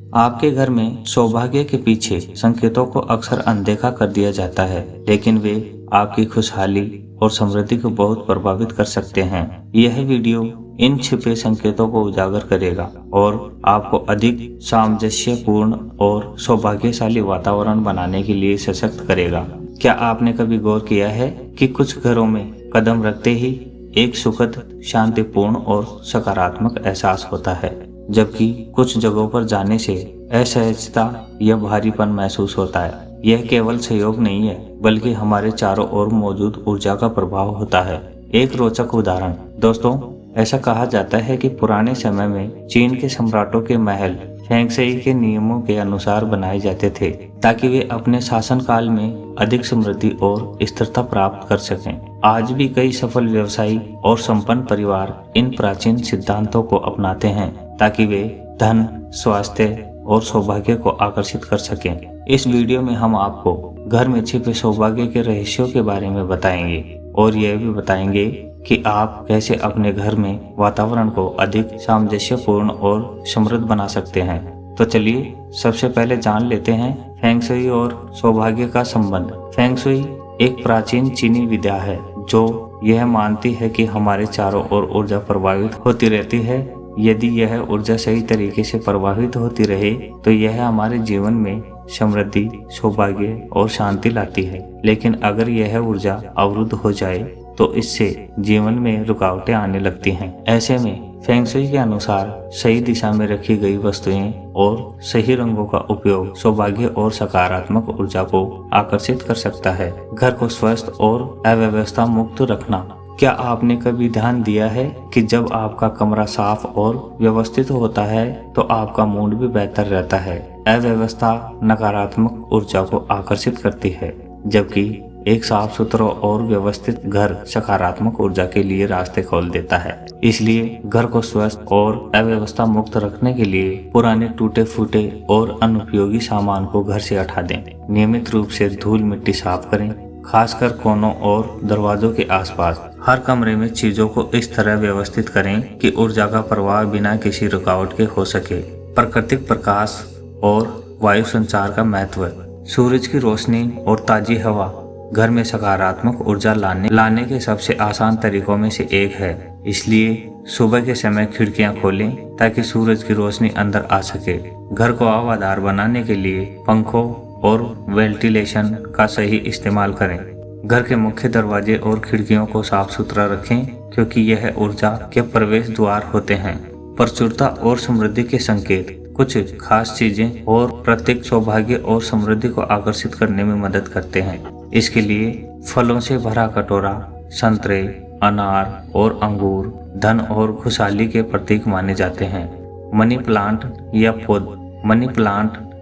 आपके घर में सौभाग्य के पीछे संकेतों को अक्सर अनदेखा कर दिया जाता है, लेकिन वे आपकी खुशहाली और समृद्धि को बहुत प्रभावित कर सकते हैं। यह वीडियो इन छिपे संकेतों को उजागर करेगा और आपको अधिक सामंजस्यपूर्ण और सौभाग्यशाली वातावरण बनाने के लिए सशक्त करेगा। क्या आपने कभी गौर किया है कि कुछ घरों में कदम रखते ही एक सुखद, शांतिपूर्ण और सकारात्मक एहसास होता है, जबकि कुछ जगहों पर जाने से असहजता या भारीपन महसूस होता है। यह केवल सहयोग नहीं है, बल्कि हमारे चारों ओर मौजूद ऊर्जा का प्रभाव होता है। एक रोचक उदाहरण दोस्तों, ऐसा कहा जाता है कि पुराने समय में चीन के सम्राटों के महल फेंग शई के नियमों के अनुसार बनाए जाते थे, ताकि वे अपने शासनकाल में अधिक समृद्धि और स्थिरता प्राप्त कर सकें। आज भी कई सफल व्यवसायी और संपन्न परिवार इन प्राचीन सिद्धांतों को अपनाते हैं, ताकि वे धन, स्वास्थ्य और सौभाग्य को आकर्षित कर सकें। इस वीडियो में हम आपको घर में छिपे सौभाग्य के रहस्यों के बारे में बताएंगे और यह भी बताएंगे कि आप कैसे अपने घर में वातावरण को अधिक सामंजस्यपूर्ण और समृद्ध बना सकते हैं। तो चलिए सबसे पहले जान लेते हैं फेंग शुई और सौभाग्य का संबंध। फेंग शुई एक प्राचीन चीनी विद्या है जो यह मानती है कि हमारे चारों ओर ऊर्जा प्रवाहित होती रहती है। यदि यह ऊर्जा सही तरीके से प्रवाहित होती रहे तो यह हमारे जीवन में समृद्धि, सौभाग्य और शांति लाती है। लेकिन अगर यह ऊर्जा अवरुद्ध हो जाए तो इससे जीवन में रुकावटें आने लगती हैं। ऐसे में फेंग शुई के अनुसार सही दिशा में रखी गई वस्तुएं और सही रंगों का उपयोग सौभाग्य और सकारात्मक ऊर्जा को आकर्षित कर सकता है। घर को स्वस्थ और अव्यवस्था मुक्त रखना। क्या आपने कभी ध्यान दिया है कि जब आपका कमरा साफ और व्यवस्थित होता है तो आपका मूड भी बेहतर रहता है। अव्यवस्था नकारात्मक ऊर्जा को आकर्षित करती है, जबकि एक साफ सुथरा और व्यवस्थित घर सकारात्मक ऊर्जा के लिए रास्ते खोल देता है। इसलिए घर को स्वस्थ और अव्यवस्था मुक्त रखने के लिए पुराने टूटे फूटे और अनुपयोगी सामान को घर से हटा दें। नियमित रूप से धूल मिट्टी साफ करें, खासकर कोनों और दरवाजों के आसपास। हर कमरे में चीजों को इस तरह व्यवस्थित करें कि ऊर्जा का प्रवाह बिना किसी रुकावट के हो सके। प्राकृतिक प्रकाश और वायु संचार का महत्व। सूरज की रोशनी और ताजी हवा घर में सकारात्मक ऊर्जा लाने के सबसे आसान तरीकों में से एक है। इसलिए सुबह के समय खिड़कियां खोलें ताकि सूरज की रोशनी अंदर आ सके। घर को हवादार बनाने के लिए पंखों और वेंटिलेशन का सही इस्तेमाल करें। घर के मुख्य दरवाजे और खिड़कियों को साफ सुथरा रखें, क्योंकि यह ऊर्जा के प्रवेश द्वार होते हैं। प्रचुरता और समृद्धि के संकेत। कुछ खास चीजें और प्रत्येक सौभाग्य और समृद्धि को आकर्षित करने में मदद करते हैं। इसके लिए फलों से भरा कटोरा, संतरे, अनार और अंगूर धन और खुशहाली के प्रतीक माने जाते हैं। मनी प्लांट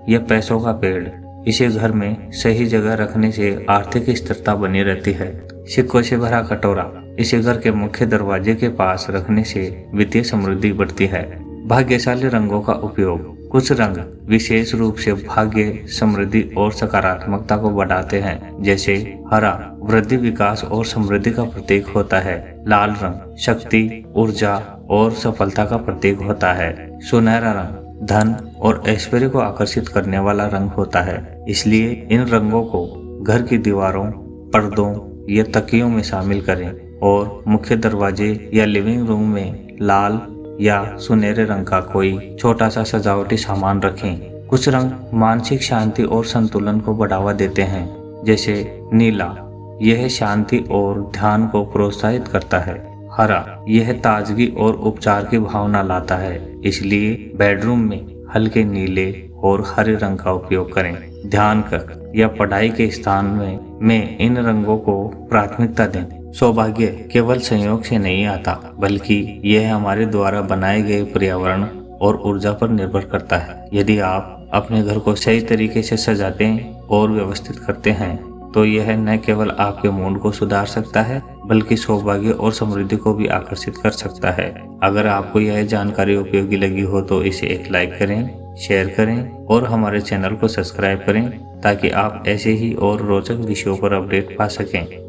या पैसों का पेड़, इसे घर में सही जगह रखने से आर्थिक स्थिरता बनी रहती है। सिक्कों से भरा कटोरा, इसे घर के मुख्य दरवाजे के पास रखने से वित्तीय समृद्धि बढ़ती है। भाग्यशाली रंगों का उपयोग। कुछ रंग विशेष रूप से भाग्य, समृद्धि और सकारात्मकता को बढ़ाते हैं, जैसे हरा वृद्धि, विकास और समृद्धि का प्रतीक होता है। लाल रंग शक्ति, ऊर्जा और सफलता का प्रतीक होता है। सुनहरा रंग धन और ऐश्वर्य को आकर्षित करने वाला रंग होता है। इसलिए इन रंगों को घर की दीवारों, पर्दों या तकियों में शामिल करें और मुख्य दरवाजे या लिविंग रूम में लाल या सुनहरे रंग का कोई छोटा सा सजावटी सामान रखें। कुछ रंग मानसिक शांति और संतुलन को बढ़ावा देते हैं, जैसे नीला, यह शांति और ध्यान को प्रोत्साहित करता है। हरा, यह ताजगी और उपचार की भावना लाता है। इसलिए बेडरूम में हल्के नीले और हरे रंग का उपयोग करें। ध्यान कक्ष या पढ़ाई के स्थान में इन रंगों को प्राथमिकता दें। सौभाग्य केवल संयोग से नहीं आता, बल्कि यह हमारे द्वारा बनाए गए पर्यावरण और ऊर्जा पर निर्भर करता है। यदि आप अपने घर को सही तरीके से सजाते और व्यवस्थित करते हैं तो यह न केवल आपके मूड को सुधार सकता है, बल्कि सौभाग्य और समृद्धि को भी आकर्षित कर सकता है। अगर आपको यह जानकारी उपयोगी लगी हो तो इसे एक लाइक करें, शेयर करें और हमारे चैनल को सब्सक्राइब करें, ताकि आप ऐसे ही और रोचक विषयों पर अपडेट पा सकें।